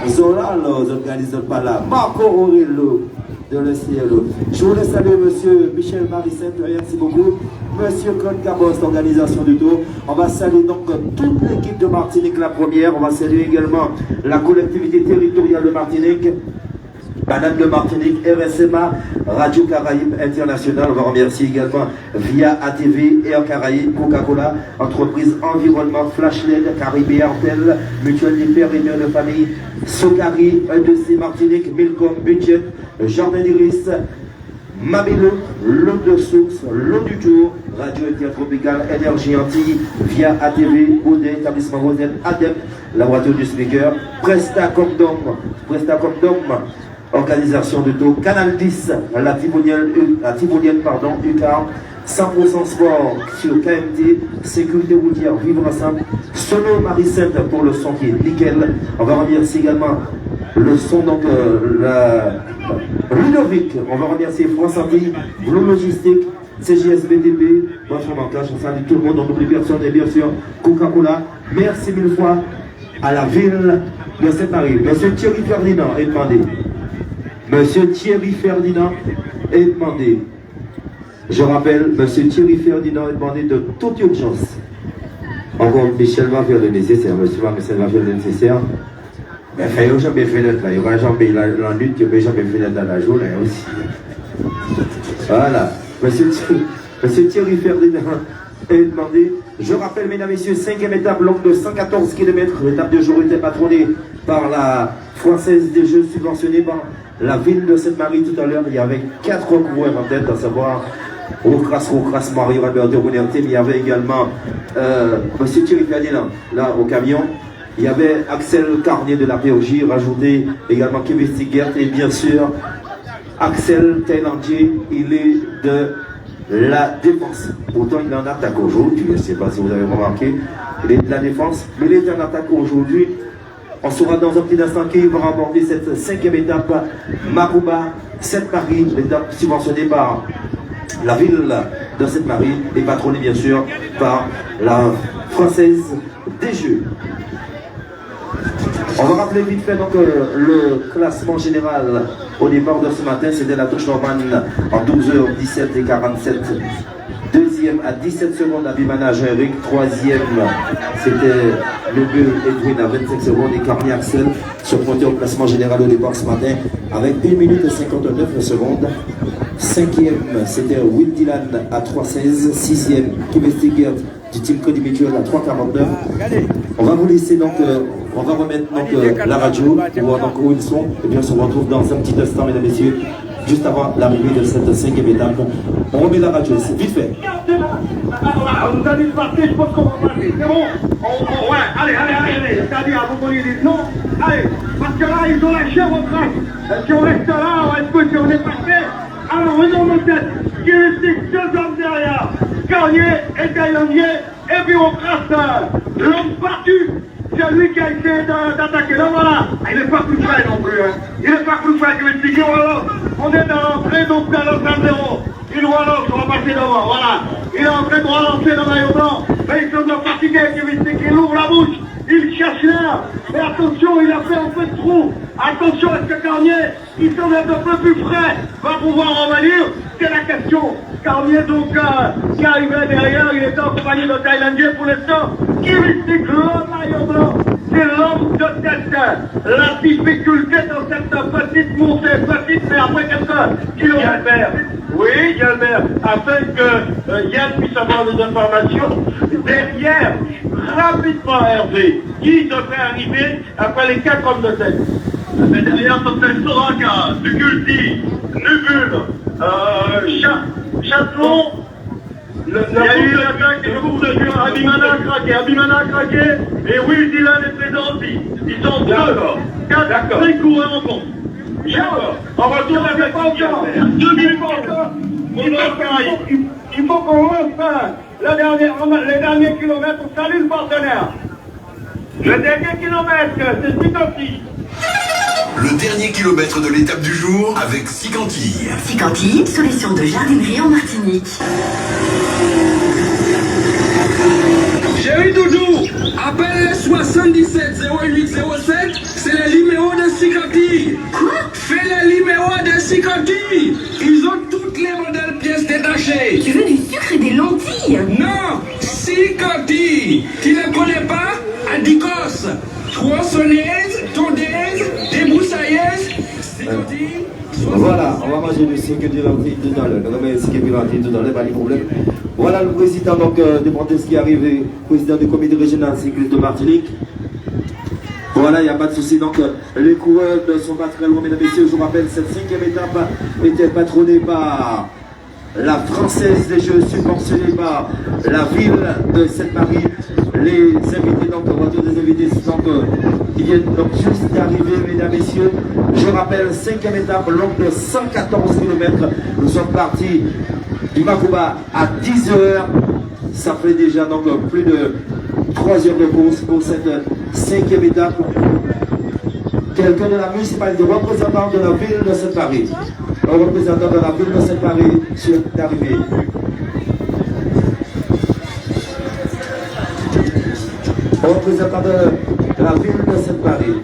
Zola, los organisateurs pas là. Marco Aurelio de le cielo. Je voulais saluer monsieur Michel Marissette, merci beaucoup. Monsieur Claude Cabos, l'organisation du tour. On va saluer donc toute l'équipe de Martinique, la première. On va saluer également la collectivité territoriale de Martinique. Banane de Martinique, RSMA, Radio Caraïbes International. On va remercier également via ATV, Air Caraïbes, Coca-Cola, entreprise environnement, Flashlight, Caribe Artel, Mutuelle des Pères et Mères de Famille, Socari, E2C Martinique, Milcom, Budget, Jardin d'Iris, Mabelo, l'eau de source, l'eau du jour, Radio Intertropicale, Énergie Antilles, via ATV, Baudet, établissement Rosette, ADEP, la voiture du speaker, Presta Comdom, organisation de taux, Canal 10, la Tivolienne, UCAR, 100% sport sur KMT, sécurité routière, vivre ensemble, Sono Maricette pour le son qui est nickel. On va remercier également le son, donc Ludovic, on va remercier France Antilles, Blue Logistique, CGSBDP, moi je m'engage, on salue tout le monde, on n'oublie personne et bien sûr Coca-Cola. Merci mille fois à la ville de Sainte-Marie. Monsieur Thierry Ferdinand est demandé. Monsieur Thierry Ferdinand est demandé. Je rappelle, Monsieur Thierry Ferdinand est demandé de toute urgence. Encore Michel va faire le nécessaire, Monsieur Michel va faire le nécessaire. Mais il n'y a jamais fait là, il y aura jamais la lutte, il n'y a jamais fait dans la journée aussi. Voilà, Monsieur Thierry Ferdinand est demandé. Je rappelle, mesdames et messieurs, 5e étape, longue de 114 km. L'étape de jour était patronnée par la Française des Jeux, subventionnée par la ville de Sainte-Marie. Tout à l'heure, il y avait 4 coureurs en tête, à savoir Rocras, Mario Alberto Bonerte, mais il y avait également Monsieur Thierry Ferdinand, là au camion. Il y avait Axel Carnier de la POJ, rajouté également Kevin Stigert et bien sûr Axel Thaïlandier, il est de la défense. Pourtant il est en attaque aujourd'hui, je ne sais pas si vous avez remarqué, il est de la défense, mais il est en attaque aujourd'hui. On saura dans un petit instant qui va remporter cette 5e étape, Marouba, Sainte-Marie, l'étape subventionnée par la ville de Sainte-Marie et patronnée bien sûr par la Française des Jeux. On va rappeler vite fait donc le classement général au départ de ce matin. C'était la touche normale en 12h17 et 47. Deuxième à 17 secondes Abimana Eric. Troisième c'était le Bull Edwin à 25 secondes et Carmi Axel se pointait au classement général au départ ce matin avec 1 minute et 59 secondes. Cinquième c'était Will Dylan à 3,16. Sixième Kevin du team Cody Mutual à 3,49. On va vous laisser donc, on va remettre donc la radio pour voir donc où ils sont. Et bien on se retrouve dans un petit instant, mesdames et messieurs, juste avant l'arrivée de cette 5e étape. On remet la radio, c'est vite fait. On nous a dit de partir, je pense qu'on va passer. C'est bon? Ouais, allez. C'est-à-dire, vous voulez dire non? Allez, parce que là, ils ont lâché votre race. Si on reste là, est-ce que si on est passé? Alors, venons nos têtes. Qui est 2 hommes derrière? Carnier et Thaïlandier. Et puis on trace l'homme battu. C'est lui qui a essayé d'attaquer. Là, voilà. Il n'est pas plus frais non plus. Hein. Il n'est pas plus frais que le Tigre. Voilà. On est dans l'entrée, donc à l'autre 0. Il relance, on va passer devant. Voilà. Il est en train de relancer le maillot blanc. Mais il semble fatigué. Il ouvre la bouche. Il cherche l'air. Mais attention, il a fait un peu de trou. Attention, est-ce que Carnier, il semble être un peu plus frais, va pouvoir revenir? C'est la question. Carnier, donc, qui arrivait derrière, il était en compagnie de Thaïlandais pour l'instant. Qui mystique le maillot blanc? C'est l'homme de tête. La difficulté dans cette petite montée, petite, mais après quelques kilomètres. Oui, Galbert, afin que Yann puisse avoir des informations. Derrière, rapidement Hervé, qui devrait arriver après les 4 hommes de tête. Mais derrière, c'est Soraka, Duculti, Nubul, Châtelon. Il y a eu l'attaque et le coup de Dieu. Abimana a craqué, et Will Dylan est présent aussi. Ils sont 2, 4, 5 coureurs en compte. D'accord. On va tourner avec pas encore. 2 minutes encore. Il faut qu'on lance les derniers kilomètres. On salue le partenaire. Le dernier kilomètre, c'est Sicanti. Le dernier kilomètre de l'étape du jour avec Sicanti. Sicanti, solution de jardinerie en Martinique. Chéri Doudou, appelle 77 08 07, c'est le numéro de Sicanti. Quoi? Fais le numéro de Sicanti. Ils ont toutes les modèles pièces détachées. Tu veux du sucre et des lentilles? Non, Sicanti. Tu ne connais pas? Adicos, tronçonneuse, tondeuse, débroussailleuse, Sicanti. Voilà, on va manger du sucre et du lentilles tout à l'heure. On va manger du sucre et du lentilles tout à l'heure, pas de problème. Voilà le président donc, de Montes qui est arrivé, président du comité régional cycliste de Martinique. Voilà, il n'y a pas de souci. Donc, les coureurs ne sont pas très loin, mesdames et messieurs. Je vous rappelle, cette 5e étape était patronnée par la Française des Jeux, subventionnée par la ville de Sainte-Marie. Les invités, donc, on va tous les invités, donc, qui viennent donc juste d'arriver, mesdames et messieurs. Je rappelle, 5e étape, longue de 114 km. Nous sommes partis du Macouba à 10 h. Ça fait déjà donc plus de 3 heures de course pour cette 5e étape. Quelqu'un de la municipalité, représentant de la ville de Sainte-Marie. Un représentant de la ville de Sainte-Marie est arrivé. Un représentant de la ville de Sainte-Marie.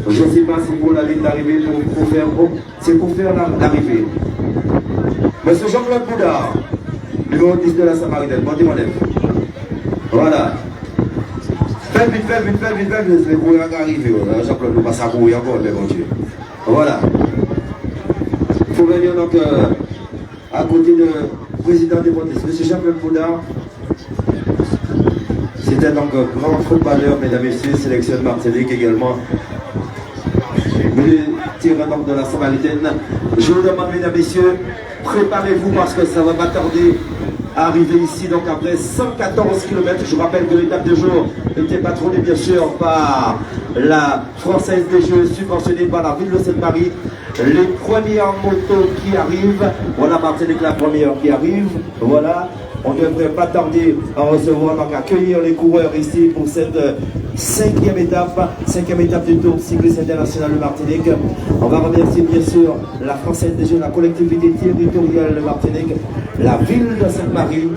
Je ne sais pas si pour la ligne d'arrivée, c'est pour faire l'arrivée. Monsieur Jean-Claude Boudard, numéro 10 de la Samaritaine, montez-moi lève. Voilà. Faites vite, les coureurs arrivent. Jean-Claude ne va pas courir encore, mais bon Dieu. Voilà. Il faut venir donc à côté du président des Montes, monsieur Jean-Claude Boudard. C'était donc un grand footballeur, mesdames et messieurs, sélection de Martinique également. Tirant donc de la Samaritaine. Je vous demande, mesdames et messieurs, préparez-vous parce que ça va pas tarder à arriver ici. Donc après 114 km, je rappelle que l'étape de jour était patronnée bien sûr par la Française des Jeux, subventionnée par la ville de Sainte-Marie. Les premières motos qui arrivent, voilà Martinique la première qui arrive, voilà. On ne devrait pas tarder à recevoir, donc accueillir les coureurs ici pour cette 5e étape du Tour cycliste international de Martinique. On va remercier bien sûr la Française des Jeux, la collectivité territoriale de Martinique, la ville de Sainte-Marie,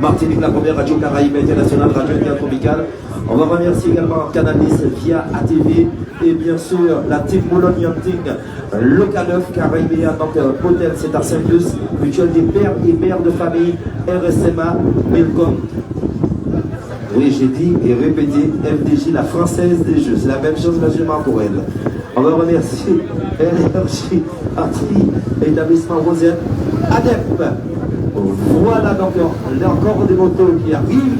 Martinique la première radio Caraïbe internationale, radio intertropicale. On va remercier également Canal 10 via ATV et bien sûr la team Boulogne-Yanting, Local 9, Caribéen, donc Hôtel c'est à Saint-Luce, mutuelle des pères et mères de famille, RSMA, Melcom. Oui, j'ai dit et répété, FDJ, la Française des Jeux. C'est la même chose, mais je m'en pour elle. On va remercier LRJ, Artillerie, établissement Rosette, ADEP. Voilà donc encore des motos qui arrivent.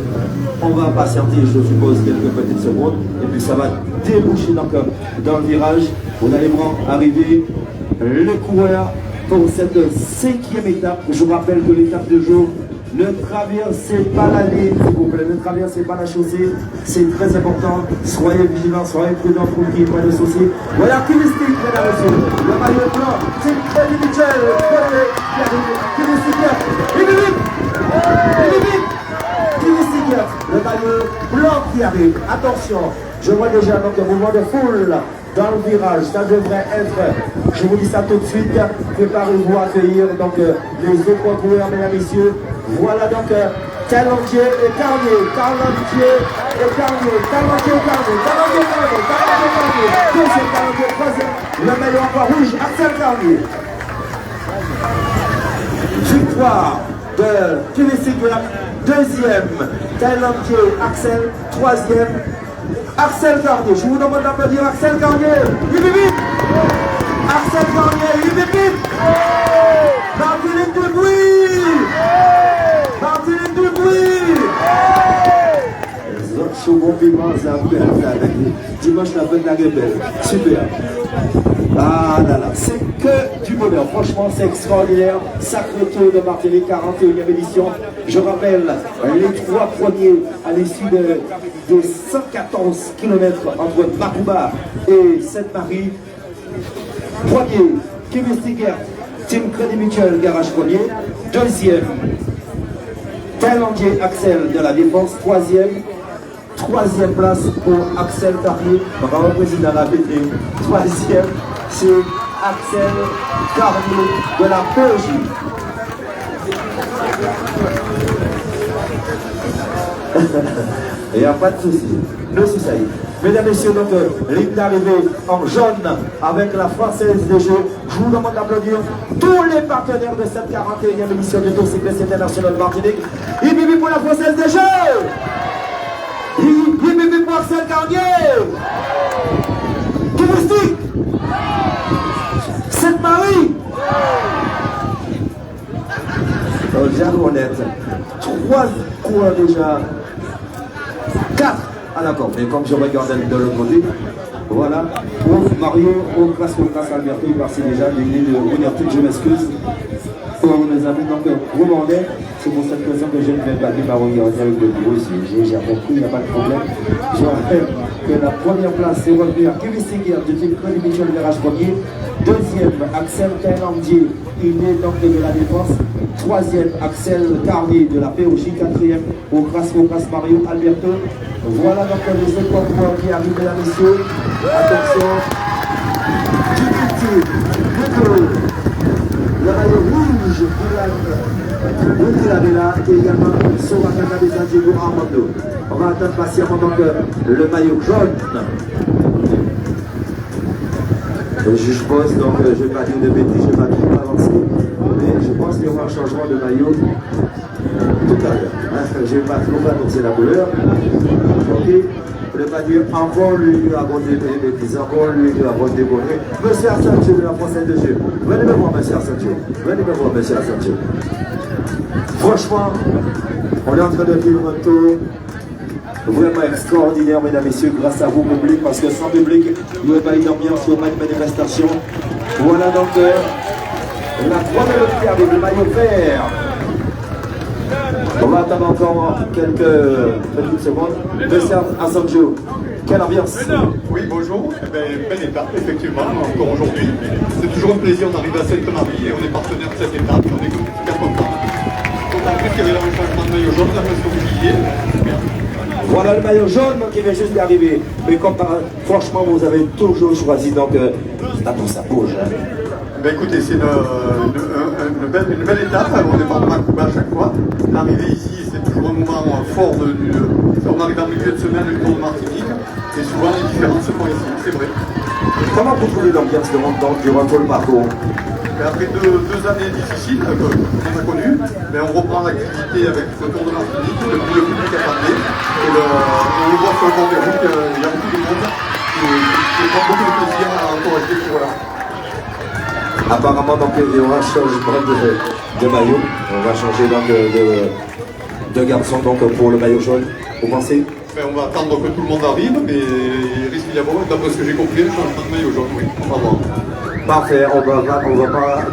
On va patienter, je suppose, quelques petites secondes. Et puis ça va déboucher donc dans le virage. Vous allez voir arriver le coureur pour cette 5e étape. Je vous rappelle que l'étape de jour, ne traversez pas la ligne, s'il vous plaît, ne traversez pas la chaussée, c'est très important. Soyez vigilants, soyez prudents pour qu'il n'y ait pas de soucis. Voilà qui mystique, mesdames et messieurs. Le maillot blanc, c'est Freddy Mitchell, le maillot blanc qui arrive. Attention, je vois déjà donc un mouvement de foule dans le virage. Ça devrait être, je vous dis ça tout de suite, préparez-vous à accueillir donc les autres coureurs, mesdames et messieurs. Voilà donc Talendier et Carnier, Talendier et Carnier, Talendier et Carnier, Talendier et Carnier, Talendier et Carnier, deuxième Talendier, troisième, le maillot encore rouge, Axel Carnier. Victoire de Kinesik, deuxième, Talendier, Axel, troisième, Axel Carnier. Je vous demande d'applaudir Axel Carnier. Axel Carnier, Martinique Dubuis. Martinique Dubuis. Second piment, ça dimanche la fête de la rebelle. Super. Ah là là, c'est que du bonheur. Franchement, c'est extraordinaire. Sacré Tour de Martinique, 41e édition. Je rappelle les 3 premiers à l'issue de 114 km entre Macouba et Sainte-Marie. Premier, Kevin Stigert, Team Crédit Mutuel, garage premier. Deuxième, Talendier Axel de la Défense. Troisième place pour Axel Carnier, bravo président de la BT. Troisième, c'est Axel Carnier de la PJ. Il n'y a pas de souci. Nous, c'est ça. Mesdames et messieurs, donc, ligne d'arrivée en jaune avec la Française des Jeux. Je vous demande d'applaudir tous les partenaires de cette 41e émission du Tour Cycliste International Martinique. Ibibi pour la Française des Jeux. Ibibi pour Axel Carnier. Touristique. Sainte-Marie. Jaronnette. 3 coureurs déjà. 4. Ah d'accord, mais comme je regardais de l'autre côté, voilà. Pour Mario, au grâce Alberto, il passait déjà des lignes de Ouverture, je m'excuse. Pour nos amis, donc, Romandais, c'est pour cette raison que je ne vais pas dire par regarder avec le bureau ici. J'ai compris, il n'y a pas de problème. Je rappelle que la première place est revenue à Kevin Seguier du team Cody Mitchell Virage premier. Deuxième, Axel Thaïlandier, il est donc de la défense. Troisième, Axel Carnier de la POJ. Quatrième, au grâce Mario Alberto. Voilà donc les équipements qui arrivent, mesdames et messieurs. Attention. Le maillot rouge qui l'avait là, et également sur la caméra des Diego Armando. On va attendre patiemment donc le maillot jaune. Je suppose, donc je ne vais pas dire de bêtises, je ne vais pas trop avancer, mais je pense qu'il y aura un changement de maillot tout à l'heure. Je ne vais pas trop annoncer la couleur. Ok, le maillot encore lui avant de bêtises, encore lui avant de déconner. Monsieur Assange de la Française de Jeu. Venez me voir, monsieur Assange. Venez me voir, monsieur Assange. Franchement, on est en train de vivre un tour vraiment extraordinaire, mesdames et messieurs, grâce à vous, public, parce que sans public, il n'y aurait pas une ambiance, il n'y aurait pas une manifestation. Voilà donc la première qui arrive, le maillot vert. On va attendre encore quelques petites secondes. Monsieur Assanjo, quelle ambiance? Oui, bonjour. Belle étape, effectivement, encore aujourd'hui. C'est toujours un plaisir d'arriver à Sainte-Marie et on est partenaire de cette étape. On est super contents. En plus, il y avait un changement de maillot jaune, la presque oublié. Voilà le maillot jaune qui vient juste d'arriver. Mais comme franchement, vous avez toujours choisi, donc attends, ça bouge. Hein. Écoutez, c'est une belle étape. On départ de Macouba à chaque fois. L'arrivée ici, c'est toujours un moment fort. On arrive en milieu de semaine du Tour de Martinique. Et souvent, les différences se font ici, c'est vrai. Comment vous trouvez l'ambiance de montant durant tout le parcours? Après deux années difficiles qu'on a connues, on reprend l'activité avec le Tour de Martinique, le public attendait, et on le voit sur le bord des routes, il y a beaucoup de monde qui prend beaucoup de plaisir à encourager ce jour-là. Apparemment, donc, il y aura un changement de maillot. On va changer donc de garçon donc, pour le maillot jaune. Vous pensez? On va attendre que tout le monde arrive, mais il risque d'y avoir, d'après ce que j'ai compris, un changement de maillot jaune, oui, on va voir. Parfait, on va pas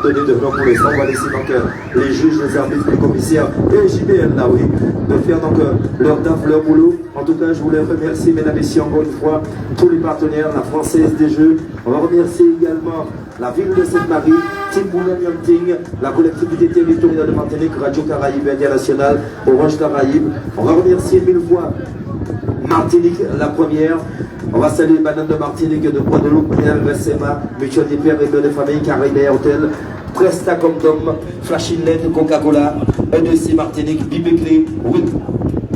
donner de nom pour l'instant, on va laisser donc les juges, les arbitres, les commissaires et JBL là, oui, de faire donc leur taf, leur boulot. En tout cas, je voulais remercier, mesdames et messieurs, encore une fois, tous les partenaires, la Française des Jeux. On va remercier également la ville de Sainte-Marie, Team Millennium Ting, la collectivité territoriale de Martinique, Radio Caraïbe Internationale, Orange Caraïbe. On va remercier 1000 fois Martinique, la première. On va saluer les bananes de Martinique, de Guadeloupe, RSMA, Mutual des Pères et de familles, Caraïbes Hotel, Presta Comdom, Flashinet, Coca-Cola, EDC Martinique, Bibéclé,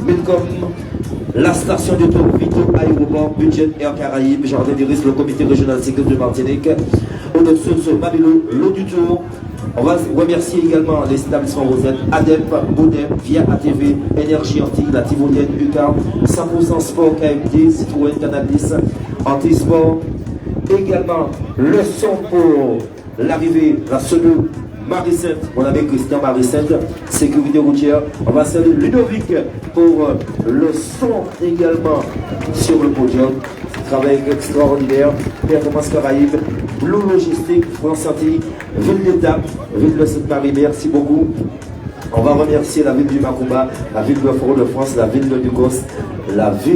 Milcom, la station de tour Vito, Aéroport, Budget Air Caraïbes, Jardin des Risques, le comité régional de sécurité de Martinique, au-dessus de Babylone, l'eau du tour. On va remercier également les établissements Rosette, ADEP, Baudet, Via ATV, Énergie Antique, la Tivolienne, UCAR, 100% Sport, KMD, Citroën, Cannabis, Antisport. Également le son pour l'arrivée, la Seneux, Marie-Sainte, on avait Christian Marie-Sainte, sécurité routière. On va saluer Ludovic pour le son également sur le podium. Travail extraordinaire, Performance Caraïbes, Blue Logistique, France Antilles, Ville d'Étape, Ville de Sainte-Marie, merci beaucoup. On va remercier la ville du Macouba, la ville de Fort-de-France, la ville de Ducos, la ville